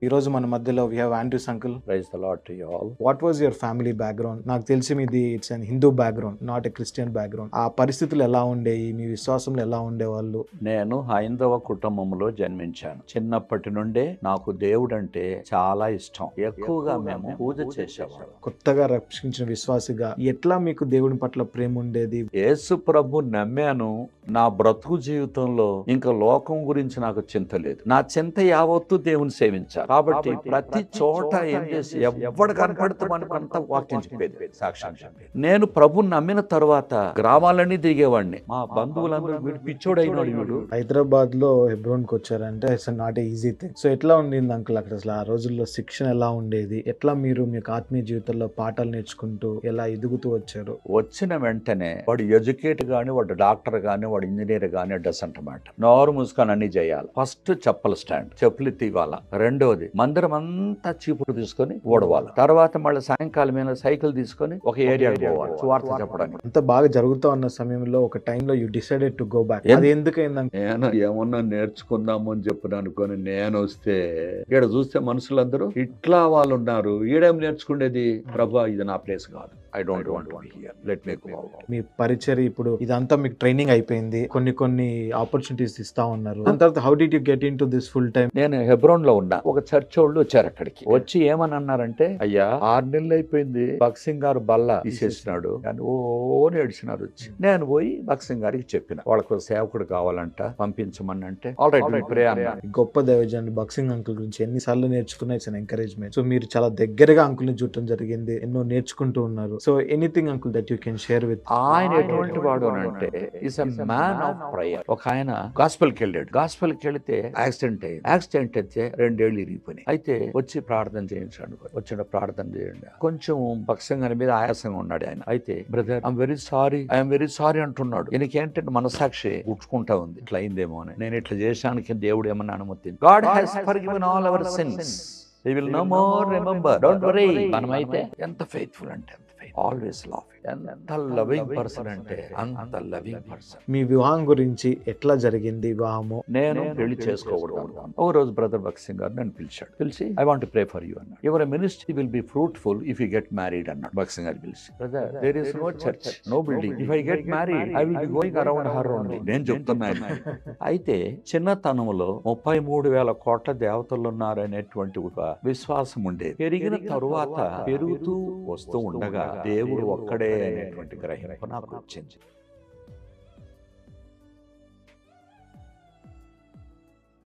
ఈ రోజు మన మధ్యలో we have Andrews uncle. Praise the lord to you all. What was your family background? నాకు తెలిసి మీది it's an Hindu background, not a Christian background. ఆ పరిస్థితులు ఎలా ఉండేవి? మీ విశ్వాసంలో ఎలా ఉండేవాళ్ళు? నేను హైందవ కుటుంబంలో జన్మించాను. చిన్నప్పటి నుండే నాకు దేవుడు అంటే చాలా ఇష్టం. ఎక్కువగా మేము పూజ చేసేవాళ్ళం. కొత్తగా రక్షించిన విశ్వాసిగా ఎట్లా మీకు దేవుని పట్ల ప్రేమ ఉండేది? యేసు ప్రభు నమ్మాను. నా బ్రతుకు జీవితంలో ఇంకా లోకం గురించి నాకు చింత లేదు. నా చింత యావత్తు దేవుని సేవించాలి. కాబట్టి ప్రతి చోట ఏం చేసి ఎవడు కనపడితే మనకంతా వాక్యం చెప్పేది, సాక్ష్యం చెప్పేది. నేను ప్రభుని నమ్మిన తర్వాత గ్రామాలన్నీ తిరిగేవాడిని. మా బంధువులందరూ వీడు పిచ్చోడైనాడు, వీడు. హైదరాబాద్ లో హెబ్రోన్ కి వచ్చారంటే it's not a easy thing. So ఎట్లా ఉండింది అంకుల్ అక్కడ? అసలు ఆ రోజుల్లో శిక్షణ ఎలా ఉండేది? ఎట్లా మీరు మీకు ఆత్మీయ జీవితంలో పాఠాలు నేర్చుకుంటూ ఎలా ఎదుగుతూ వచ్చారు? వచ్చిన వెంటనే వాడు ఎడ్యుకేట్ గాని, వాడు డాక్టర్ గాని, వాడు ఇంజనీర్ గాని డజంట్ మ్యాటర్. నోరు మూసుకొని అన్ని చేయాలి. ఫస్ట్ చెప్పుల స్టాండ్, చెప్పులు తీవాల. రెండోది మందిరం అంతా చీపురు తీసుకొని ఓడవాలి. తర్వాత మళ్ళీ సాయంకాలం మీద సైకిల్ తీసుకొని ఒక ఏరియాకి పోవాలి సువార్త చెప్పడానికి. అంత బాగా జరుగుతూ ఉన్న సమయంలో ఒక టైంలో you decided to go back. అది ఎందుకైందంటే నేను ఏమన్నా నేర్చుకుందాము అని చెప్పిన అనుకొని నేను వస్తే ఇక్కడ చూస్తే మనుషులందరూ ఇట్లా వాళ్ళు ఉన్నారు. ఈడేం నేర్చుకునేది? ప్రభా ఇది నా ప్లేస్ కాదు. I don't want to be here. Let me go. మీ పరిచర్య ఇప్పుడు ఇదంతా మీకు ట్రైనింగ్ అయిపోయింది, కొన్ని ఆపర్చునిటీస్ ఇస్తా ఉన్నారు. దాని తర్వాత how did you get in to this full time? నేను హెబ్రోన్ లో ఉన్నా. ఒక చర్చ్ వాళ్ళు వచ్చారు అక్కడికి. వచ్చి ఏమని అన్నారంటే, అయ్యా 6 నెలలు అయిపోయింది, భక్సింగ్ గారు బల్ల తీసేసినాడు అని ఏడిచినారు. వచ్చి నేను పోయి భక్సింగ్ గారికి చెప్పిన, వాళ్ళకు సేవకుడు కావాలంట, పంపించమని అంటే ఆల్ రైట్ ప్రే అన్నా. గొప్ప దైవజనుడు భక్సింగ్ అంకుల్ గురించి ఎన్నిసార్లు నేర్చుకున్నా ఇట్స్ అన్ ఎంకరేజ్మెంట్. సో మీరు చాలా దగ్గరగా అంకుల్ ని చూడటం జరిగింది, ఎన్నో నేర్చుకుంటూ ఉన్నారు. So anything uncle that you can share with? ఆయన ఎటువంటి వాడు అంటే is a man of prayer. ఒక ఆయన గాస్పెల్కి వెళ్ళాడు. గాస్పెల్కి వెళితే యాక్సిడెంట్ అయ్యింది. యాక్సిడెంట్ అయితే 2 ఏళ్ళు ఇరిగిపోయినాయి. అయితే వచ్చి ప్రార్థన చేయించాడు. వచ్చిన ప్రార్థన చేయండి. కొంచెం భక్సంగా మీద ఆయాసంగా ఉన్నాడు ఆయన. అయితే బ్రదర్ ఐఎమ్ వెరీ సారీ అంటున్నాడు. ఈయనకేంటంటే మనసాక్షి గుచ్చుకుంటా ఉంది, ఇట్లా అయిందేమో అని. నేను ఇట్లా చేసానికి దేవుడు ఏమన్నా అనుమతి? God has forgiven all our sins. He will no more remember. Don't worry. మనమైతే ఎంత ఫెయిత్ఫుల్ అంటే అంత ఫెయిత్. Always love. ఎంత లవింగ్ పర్సన్ అంటే అంత లవింగ్ పర్సన్. మీ వివాహం గురించి ఎట్లా జరిగింది వివాహము? నేను పెళ్లి చేసుకోకూడదు. ఒక రోజు బ్రదర్ భక్సింగ్ గారు నన్ను పిలిచాడు. పిలిచి I want to pray for you అన్నాడు. Your ministry will be fruitful if you get married అన్నాడు భక్సింగ్ గారు పిలిచి. Brother there is no church, no building. If I get married I will be going around her only. నేను చెప్తున్నాను. అయితే చిన్నతనంలో 33,000 కోట్ల దేవతలు ఉన్నారనేటువంటి ఒక విశ్వాసం ఉండేది. పెరిగిన తరువాత పెరుగుతూ వస్తూ ఉండగా దేవుడు ఒక్కడే అనేటువంటి గ్రహింపు నాకు వచ్చింది.